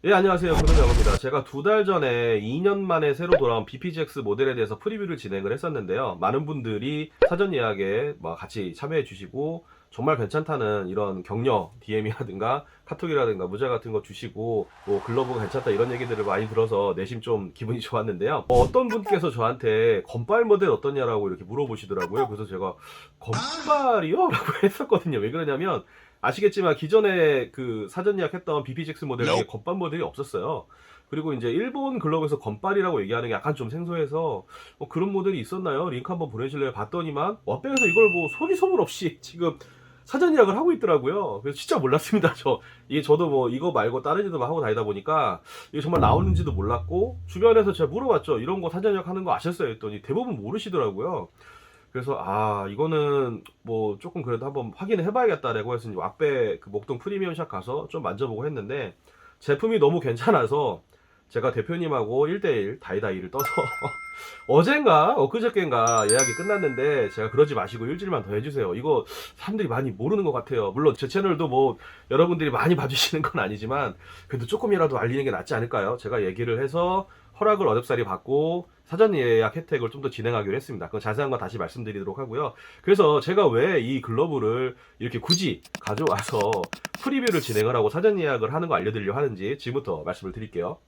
예, 안녕하세요. 구름영어입니다. 제가 2달 전에 2년 만에 새로 돌아온 BPGX 모델에 대해서 프리뷰를 진행을 했었는데요. 많은 분들이 사전 예약에 같이 참여해 주시고 정말 괜찮다는 이런 격려 DM이라든가 카톡이라든가 문자 같은 거 주시고 뭐 글러브가 괜찮다 이런 얘기들을 많이 들어서 내심 좀 기분이 좋았는데요. 어떤 분께서 저한테 건빨 모델 어떠냐라고 이렇게 물어보시더라고요. 그래서 제가 건빨이요? 라고 했었거든요. 왜 그러냐면 아시겠지만 기존에 그 사전 예약했던 BPGX 모델 중에 건빨 모델이 없었어요. 그리고 이제 일본 글러브에서 건빨이라고 얘기하는 게 약간 좀 생소해서 그런 모델이 있었나요? 링크 한번 보내실래요? 봤더니만 왓백에서 이걸 뭐 소리 소문 없이 지금 사전 예약을 하고 있더라고요. 그래서 진짜 몰랐습니다. 이게 저도 뭐 이거 말고 다른 일도 하고 다니다 보니까 이게 정말 나오는지도 몰랐고 주변에서 제가 물어봤죠. 이런 거 사전 예약하는 거 아셨어요? 했더니 대부분 모르시더라고요. 그래서 이거는 뭐 조금 그래도 한번 확인을 해봐야겠다라고 해서 이제 왁베 그 목동 프리미엄샵 가서 좀 만져보고 했는데 제품이 너무 괜찮아서 제가 대표님하고 1대1 다이다이를 떠서 어젠가 엊그저께인가 예약이 끝났는데 제가 그러지 마시고 일주일만 더 해주세요. 이거 사람들이 많이 모르는 것 같아요. 물론 제 채널도 뭐 여러분들이 많이 봐주시는 건 아니지만 그래도 조금이라도 알리는 게 낫지 않을까요? 제가 얘기를 해서 허락을 어렵사리 받고 사전 예약 혜택을 좀 더 진행하기로 했습니다. 그건 자세한 거 다시 말씀드리도록 하고요. 그래서 제가 왜 이 글러브를 이렇게 굳이 가져와서 프리뷰를 진행을 하고 사전 예약을 하는 거 알려드리려고 하는지 지금부터 말씀을 드릴게요.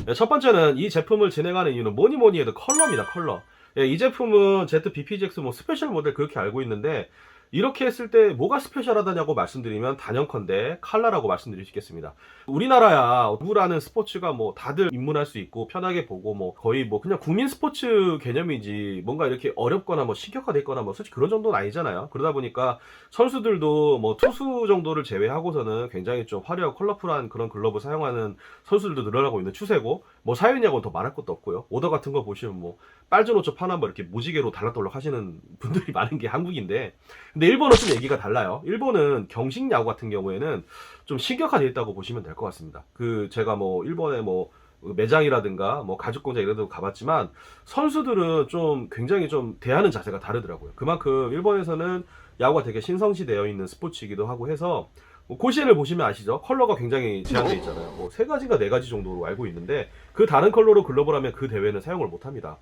네, 첫 번째는 이 제품을 진행하는 이유는 뭐니 해도 컬러입니다. 컬러. 예, 이 제품은 ZBPGX 뭐 스페셜 모델 그렇게 알고 있는데 이렇게 했을 때 뭐가 스페셜하다냐고 말씀드리면 단연컨대 컬러라고 말씀드릴 수 있겠습니다. 우리나라야 누구라는 스포츠가 뭐 다들 입문할 수 있고 편하게 보고 뭐 거의 뭐 그냥 국민 스포츠 개념이지 뭔가 이렇게 어렵거나 뭐 신격화돼 있거나 뭐 솔직히 그런 정도는 아니잖아요. 그러다 보니까 선수들도 뭐 투수 정도를 제외하고서는 굉장히 좀 화려하고 컬러풀한 그런 글러브 사용하는 선수들도 늘어나고 있는 추세고 뭐 사연이하고는 더 말할 것도 없고요. 오더 같은 거 보시면 뭐 빨전 옷저 파나 뭐 이렇게 무지개로 달락달락 하시는 분들이 많은 게 한국인데 근데 일본은 좀 얘기가 달라요. 일본은 경식 야구 같은 경우에는 좀 신격화되어 있다고 보시면 될 것 같습니다. 그 제가 뭐 일본에 뭐 매장이라든가 뭐 가죽 공장 이런 데도 가봤지만 선수들은 좀 굉장히 좀 대하는 자세가 다르더라고요. 그만큼 일본에서는 야구가 되게 신성시되어 있는 스포츠이기도 하고 해서 뭐 고시엔을 보시면 아시죠? 컬러가 굉장히 제한되어 있잖아요. 뭐 3가지가 4가지 정도로 알고 있는데 그 다른 컬러로 글러브를 하면 그 대회는 사용을 못 합니다.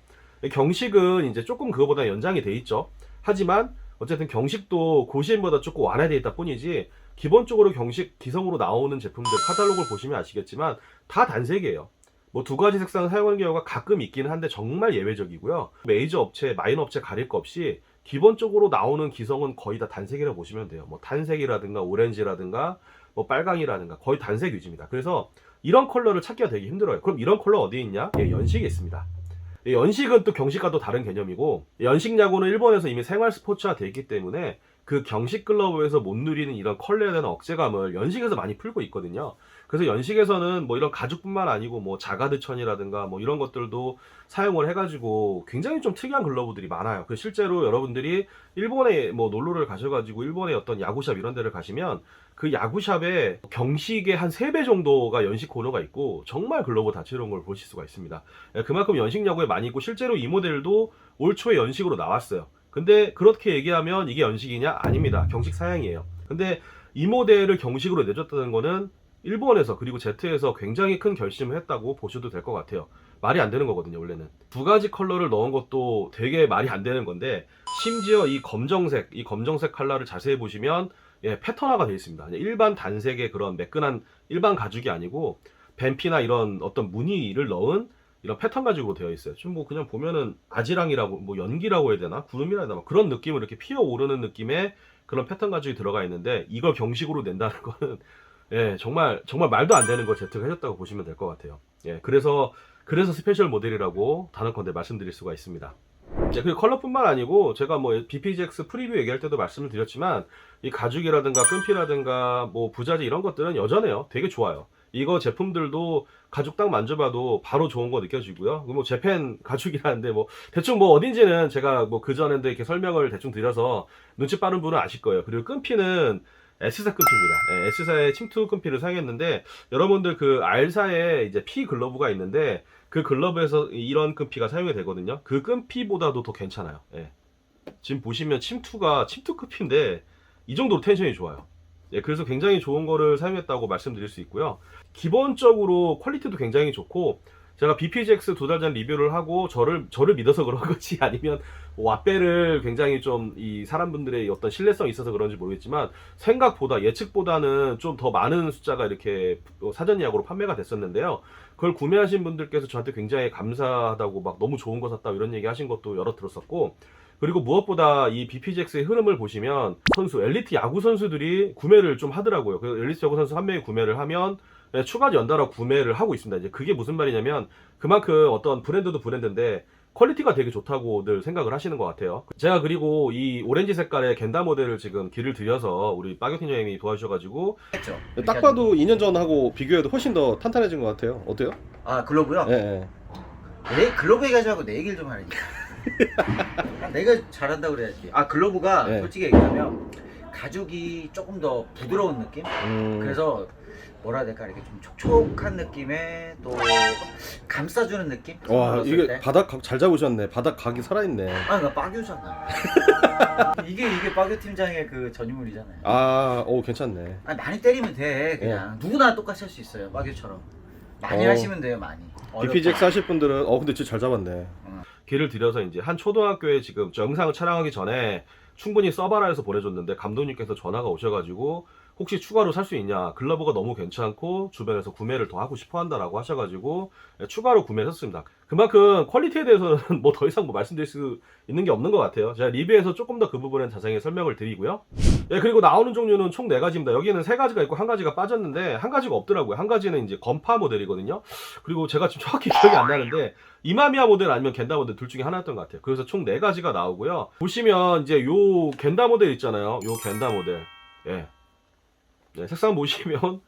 경식은 이제 조금 그거보다 연장이 돼 있죠. 하지만 어쨌든 경식도 고시엔보다 조금 완화되어 있다 뿐이지 기본적으로 경식 기성으로 나오는 제품들 카탈로그를 보시면 아시겠지만 다 단색이에요. 뭐 2가지 색상을 사용하는 경우가 가끔 있기는 한데 정말 예외적이고요. 메이저 업체, 마이너 업체 가릴 거 없이 기본적으로 나오는 기성은 거의 다 단색이라고 보시면 돼요. 뭐 탄색이라든가 오렌지라든가 뭐 빨강이라든가 거의 단색 위주입니다. 그래서 이런 컬러를 찾기가 되게 힘들어요. 그럼 이런 컬러 어디에 있냐? 예, 연식에 있습니다. 연식은 또 경식과 또 다른 개념이고 연식 야구는 일본에서 이미 생활 스포츠화 되어 있기 때문에 그 경식 글러브에서 못 누리는 이런 컬러에 대한 억제감을 연식에서 많이 풀고 있거든요. 그래서 연식에서는 뭐 이런 가죽뿐만 아니고 뭐 자가드천이라든가 뭐 이런 것들도 사용을 해가지고 굉장히 좀 특이한 글러브들이 많아요. 그 실제로 여러분들이 일본에 뭐 놀러를 가셔가지고 일본의 어떤 야구샵 이런 데를 가시면 그 야구샵에 경식의 한 3배 정도가 연식 코너가 있고 정말 글러브 다채로운 걸 보실 수가 있습니다. 그만큼 연식 야구에 많이 있고 실제로 이 모델도 올 초에 연식으로 나왔어요. 근데 그렇게 얘기하면 이게 연식이냐? 아닙니다. 경식 사양이에요. 근데 이 모델을 경식으로 내줬다는 거는 일본에서 그리고 Z에서 굉장히 큰 결심을 했다고 보셔도 될 것 같아요. 말이 안 되는 거거든요, 원래는. 2가지 컬러를 넣은 것도 되게 말이 안 되는 건데 심지어 이 검정색 컬러를 자세히 보시면 예, 패턴화가 되어 있습니다. 일반 단색의 그런 매끈한 일반 가죽이 아니고 뱀피나 이런 어떤 무늬를 넣은 이런 패턴 가죽으로 되어 있어요. 좀 뭐 그냥 보면은 아지랑이라고 뭐 연기라고 해야 되나 구름이라 해야 되나 그런 느낌을 이렇게 피어오르는 느낌의 그런 패턴 가죽이 들어가 있는데 이걸 경식으로 낸다는 거는 예, 정말 말도 안 되는 걸 Z가 해줬다고 보시면 될 것 같아요. 예, 그래서 스페셜 모델이라고 단언컨대 말씀드릴 수가 있습니다. 네, 그리고 컬러뿐만 아니고 제가 뭐 BPGX 프리뷰 얘기할 때도 말씀을 드렸지만 이 가죽이라든가 끈피라든가 뭐 부자재 이런 것들은 여전해요. 되게 좋아요. 이거 제품들도 가죽 딱 만져봐도 바로 좋은 거 느껴지고요. 뭐 재팬 가죽이라는데 뭐 대충 뭐 어딘지는 제가 뭐 그전에도 이렇게 설명을 대충 드려서 눈치 빠른 분은 아실 거예요. 그리고 끈피는 S사 끈피입니다. 예, S사의 침투 끈피를 사용했는데 여러분들 그 R사에 이제 P 글러브가 있는데 그 글러브에서 이런 끈피가 사용이 되거든요. 그 끈피보다도 더 괜찮아요. 예. 지금 보시면 침투 끈피인데 이 정도로 텐션이 좋아요. 예, 그래서 굉장히 좋은 거를 사용했다고 말씀드릴 수 있고요. 기본적으로 퀄리티도 굉장히 좋고, 제가 BPGX 2달 전 리뷰를 하고 저를 믿어서 그런 건지 아니면 왓베를 굉장히 좀 이 사람분들의 어떤 신뢰성이 있어서 그런지 모르겠지만, 생각보다 예측보다는 좀 더 많은 숫자가 이렇게 사전 예약으로 판매가 됐었는데요. 그걸 구매하신 분들께서 저한테 굉장히 감사하다고 막 너무 좋은 거 샀다 이런 얘기 하신 것도 여러 들었었고, 그리고 무엇보다 이 BPGX의 흐름을 보시면 선수 엘리트 야구 선수들이 구매를 좀 하더라고요. 그 엘리트 야구 선수 한 명이 구매를 하면 추가 연달아 구매를 하고 있습니다. 이제 그게 무슨 말이냐면 그만큼 어떤 브랜드도 브랜드인데 퀄리티가 되게 좋다고들 생각을 하시는 것 같아요. 제가 그리고 이 오렌지 색깔의 겐다 모델을 지금 길을 들여서 우리 빠교 팀장님이 도와주셔가지고 했죠. 딱 봐도 2년 전하고 비교해도 훨씬 더 탄탄해진 것 같아요. 어때요? 아 글러브요? 예, 예. 내 글러브 얘기하지 말고 내 얘기를 좀 하려니까. 내가 잘한다 그래야지. 아 글러브가 네. 솔직히 얘기하면 가죽이 조금 더 부드러운 느낌? 그래서 뭐라 해야 될까, 이렇게 좀 촉촉한 느낌에 또 감싸주는 느낌? 와, 손으로 이게 쓸 때. 바닥 각 잘 잡으셨네. 바닥 각이 살아있네. 아, 나 빠규잖아. 이게 빠규 팀장의 그 전유물이잖아요. 아, 오, 괜찮네. 아니, 많이 때리면 돼 그냥. 누구나 똑같이 할 수 있어요, 빠규처럼. 많이 하시면 돼요, 많이. BPGX 하실 분들은, 근데 진짜 잘 잡았네. 길을 들여서 이제 한 초등학교에 지금 영상을 촬영하기 전에 충분히 써봐라 해서 보내줬는데 감독님께서 전화가 오셔가지고 혹시 추가로 살 수 있냐, 글러브가 너무 괜찮고 주변에서 구매를 더 하고 싶어 한다라고 하셔가지고 추가로 구매를 했습니다. 그만큼 퀄리티에 대해서는 뭐 더 이상 뭐 말씀드릴 수 있는 게 없는 것 같아요. 제가 리뷰에서 조금 더 그 부분에 자세히 설명을 드리고요. 예, 그리고 나오는 종류는 총 4가지입니다. 여기는 3가지가 있고 1가지가 빠졌는데 1가지가 없더라고요. 1가지는 이제 건파 모델이거든요. 그리고 제가 지금 정확히 기억이 안 나는데 이마미야 모델 아니면 겐다 모델 둘 중에 하나였던 것 같아요. 그래서 총 4가지가 나오고요. 보시면 이제 요 겐다 모델 있잖아요. 요 겐다 모델. 예. 네, 색상 보시면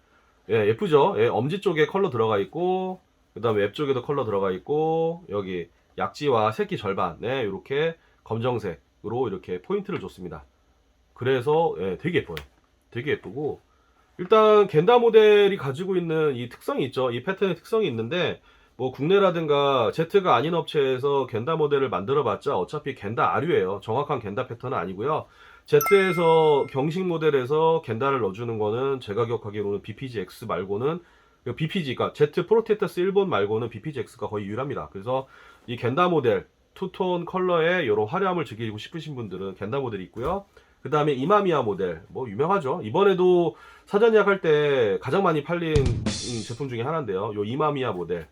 예, 예쁘죠? 예, 엄지 쪽에 컬러 들어가 있고 그 다음에 웹 쪽에도 컬러 들어가 있고 여기 약지와 새끼 절반 네, 이렇게 검정색으로 이렇게 포인트를 줬습니다. 그래서 예, 되게 예뻐요. 되게 예쁘고 일단 겐다 모델이 가지고 있는 이 특성이 있죠. 이 패턴의 특성이 있는데 뭐 국내라든가 Z가 아닌 업체에서 겐다 모델을 만들어 봤자 어차피 겐다 아류예요. 정확한 겐다 패턴은 아니고요. Z에서 경식 모델에서 겐다를 넣어주는 거는 제가 기억하기로는 BPGX 말고는 BPG, 그러니까 Z 프로테크터스 일본 말고는 BPGX가 거의 유일합니다. 그래서 이 겐다 모델 투톤 컬러에 이런 화려함을 즐기고 싶으신 분들은 겐다 모델이 있고요. 그 다음에 이마미야 모델 뭐 유명하죠. 이번에도 사전 예약할 때 가장 많이 팔린 제품 중에 하나인데요. 요 이마미야 모델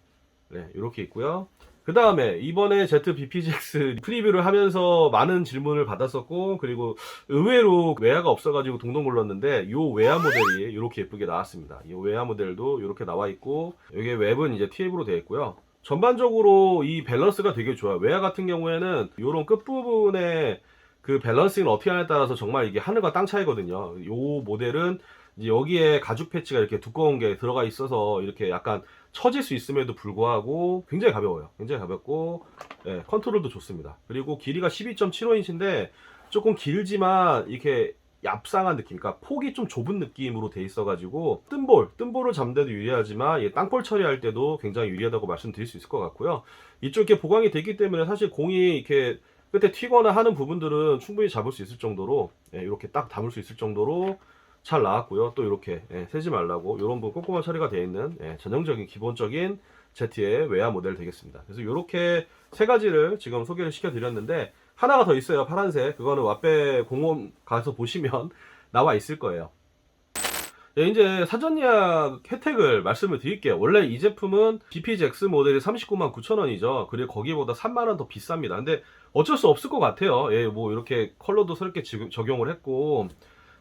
네, 이렇게 있고요. 그 다음에 이번에 Z BPGX 프리뷰를 하면서 많은 질문을 받았었고 그리고 의외로 외야가 없어가지고 동동 굴렀는데 요 외야 모델이 이렇게 예쁘게 나왔습니다. 이 외야 모델도 이렇게 나와 있고 여기에 웹은 이제 TF로 되어 있고요. 전반적으로 이 밸런스가 되게 좋아요. 외야 같은 경우에는 이런 끝부분에 그 밸런싱을 어떻게 하냐에 따라서 정말 이게 하늘과 땅 차이거든요. 요 모델은 이제 여기에 가죽 패치가 이렇게 두꺼운 게 들어가 있어서 이렇게 약간 처질 수 있음에도 불구하고 굉장히 가벼워요. 굉장히 가볍고 예, 컨트롤도 좋습니다. 그리고 길이가 12.75인치인데 조금 길지만 이렇게 얍상한 느낌, 그러니까 폭이 좀 좁은 느낌으로 돼 있어가지고 뜸볼을 잡는데도 유리하지만 땅볼 처리할 때도 굉장히 유리하다고 말씀드릴 수 있을 것 같고요. 이쪽에 보강이 되기 때문에 사실 공이 이렇게 끝에 튀거나 하는 부분들은 충분히 잡을 수 있을 정도로 예, 이렇게 딱 담을 수 있을 정도로 잘 나왔고요. 또 이렇게 새지 말라고 이런 부분 꼼꼼한 처리가 되어 있는 전형적인 기본적인 Z의 외야 모델 되겠습니다. 그래서 이렇게 3가지를 지금 소개를 시켜드렸는데 하나가 더 있어요. 파란색. 그거는 왓베 공홈 가서 보시면 나와 있을 거예요. 네, 이제 사전 예약 혜택을 말씀을 드릴게요. 원래 이 제품은 BPGX 모델이 399,900원이죠. 그리고 거기보다 3만원 더 비쌉니다. 근데 어쩔 수 없을 것 같아요. 예, 뭐 이렇게 컬러도 새롭게 적용을 했고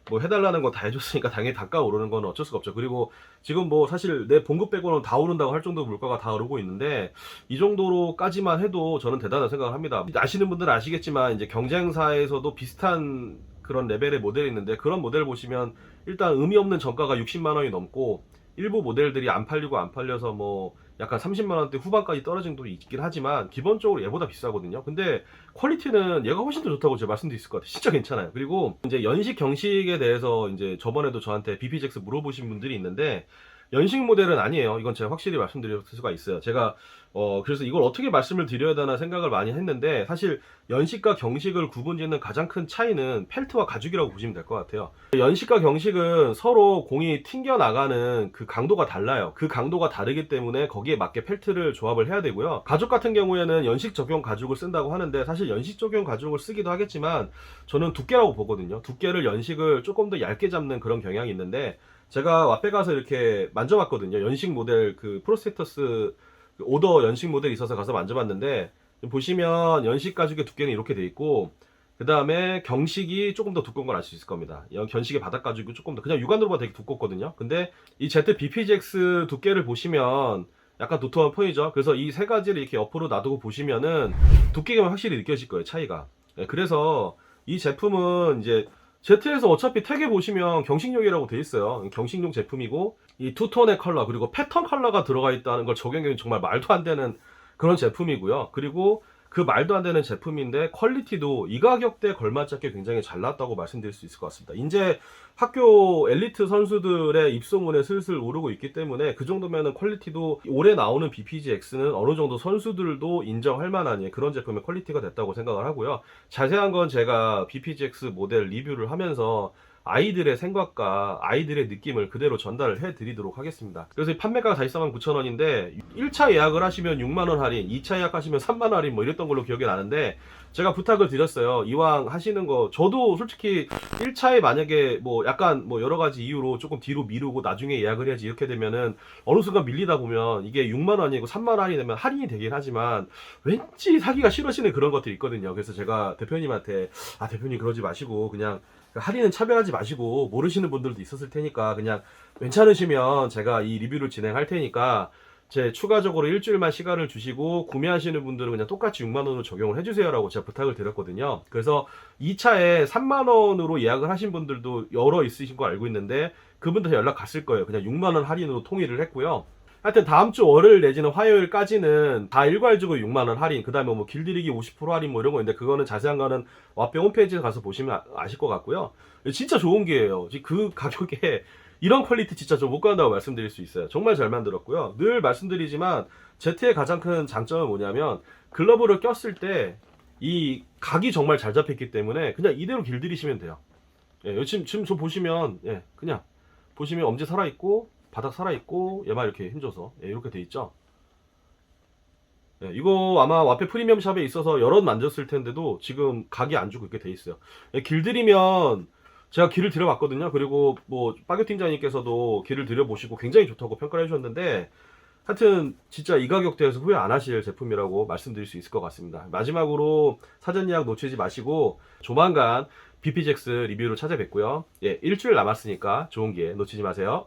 뭐 해달라는 거 다 해줬으니까 당연히 단가 오르는 건 어쩔 수가 없죠. 그리고 지금 뭐 사실 내 봉급 빼고는 다 오른다고 할 정도 물가가 다 오르고 있는데 이 정도로까지만 해도 저는 대단한 생각을 합니다. 아시는 분들은 아시겠지만 이제 경쟁사에서도 비슷한 그런 레벨의 모델이 있는데 그런 모델 보시면 일단 의미 없는 정가가 60만 원이 넘고 일부 모델들이 안 팔리고 안 팔려서 뭐 약간 30만 원대 후반까지 떨어진 것도 있긴 하지만 기본적으로 얘보다 비싸거든요. 근데 퀄리티는 얘가 훨씬 더 좋다고 제가 말씀드릴 수 있을 것 같아요. 진짜 괜찮아요. 그리고 이제 연식 경식에 대해서 이제 저번에도 저한테 BPGX 물어보신 분들이 있는데 연식 모델은 아니에요. 이건 제가 확실히 말씀드릴 수가 있어요. 제가 그래서 이걸 어떻게 말씀을 드려야 되나 생각을 많이 했는데, 사실 연식과 경식을 구분짓는 가장 큰 차이는 펠트와 가죽이라고 보시면 될 것 같아요. 연식과 경식은 서로 공이 튕겨나가는 그 강도가 달라요. 그 강도가 다르기 때문에 거기에 맞게 펠트를 조합을 해야 되고요. 가죽 같은 경우에는 연식 적용 가죽을 쓴다고 하는데, 사실 연식 적용 가죽을 쓰기도 하겠지만 저는 두께라고 보거든요. 두께를 연식을 조금 더 얇게 잡는 그런 경향이 있는데, 제가 와페 가서 이렇게 만져봤거든요. 연식 모델 그 프로스테터스 오더 연식 모델이 있어서 가서 만져봤는데, 보시면 연식 가죽의 두께는 이렇게 돼 있고, 그 다음에 경식이 조금 더 두꺼운 걸 알 수 있을 겁니다. 견식의 바닥 가죽이 조금 더 그냥 육안으로 봐도 되게 두껍거든요. 근데 이 ZBPGX 두께를 보시면 약간 도톰한 편이죠. 그래서 이 세 가지를 이렇게 옆으로 놔두고 보시면은 두께감이 확실히 느껴질 거예요, 차이가. 그래서 이 제품은 이제 Z에서 어차피 택에 보시면 경식용이라고 돼 있어요. 경식용 제품이고, 이 투톤의 컬러 그리고 패턴 컬러가 들어가 있다는 걸 적용하기 정말 말도 안 되는 그런 제품이고요. 그리고 그 말도 안 되는 제품인데 퀄리티도 이 가격대에 걸맞게 굉장히 잘 나왔다고 말씀드릴 수 있을 것 같습니다. 이제 학교 엘리트 선수들의 입소문에 슬슬 오르고 있기 때문에 그 정도면은 퀄리티도, 올해 나오는 BPGX는 어느 정도 선수들도 인정할 만한 그런 제품의 퀄리티가 됐다고 생각을 하고요. 자세한 건 제가 BPGX 모델 리뷰를 하면서 아이들의 생각과 아이들의 느낌을 그대로 전달을 해드리도록 하겠습니다. 그래서 이 판매가가 449,000원인데 1차 예약을 하시면 6만원 할인, 2차 예약하시면 3만원 할인 뭐 이랬던 걸로 기억이 나는데, 제가 부탁을 드렸어요. 이왕 하시는 거, 저도 솔직히 1차에 만약에 뭐 약간 뭐 여러 가지 이유로 조금 뒤로 미루고 나중에 예약을 해야지 이렇게 되면은 어느 순간 밀리다 보면 이게 6만원이고 3만원 할인이 되면 할인이 되긴 하지만 왠지 사기가 싫어지는 그런 것들이 있거든요. 그래서 제가 대표님한테, 대표님 그러지 마시고 그냥 할인은 차별하지 마시고, 모르시는 분들도 있었을 테니까 그냥 괜찮으시면 제가 이 리뷰를 진행할 테니까 제 추가적으로 일주일만 시간을 주시고 구매하시는 분들은 그냥 똑같이 6만원으로 적용을 해주세요 라고 제가 부탁을 드렸거든요. 그래서 2차에 3만원으로 예약을 하신 분들도 여러 있으신 거 알고 있는데, 그분들 연락 갔을 거예요. 그냥 6만원 할인으로 통일을 했고요. 하여튼 다음 주 월요일 내지는 화요일까지는 다 일괄적으로 6만원 할인, 그 다음에 뭐 길들이기 50% 할인 뭐 이런 거 있는데, 그거는 자세한 거는 와페 홈페이지에 가서 보시면 아실 것 같고요. 진짜 좋은 기회예요. 그 가격에 이런 퀄리티 진짜 좀 못 간다고 말씀드릴 수 있어요. 정말 잘 만들었고요. 늘 말씀드리지만 Z의 가장 큰 장점은 뭐냐면, 글러브를 꼈을 때 이 각이 정말 잘 잡혔기 때문에 그냥 이대로 길들이시면 돼요. 지금 저 보시면, 그냥 보시면 엄지 살아있고 바닥 살아있고 얘만 이렇게 힘줘서 이렇게 돼 있죠. 이거 아마 와페 프리미엄 샵에 있어서 여러 번 만졌을 텐데도 지금 각이 안 주고 이렇게 돼 있어요. 길들이면 제가 길을 들여봤거든요. 그리고 뭐 빠교 팀장님께서도 길을 들여보시고 굉장히 좋다고 평가를 해주셨는데, 하여튼 진짜 이 가격대에서 후회 안 하실 제품이라고 말씀드릴 수 있을 것 같습니다. 마지막으로 사전 예약 놓치지 마시고 조만간 BPGX 리뷰로 찾아뵙고요. 일주일 남았으니까 좋은 기회 놓치지 마세요.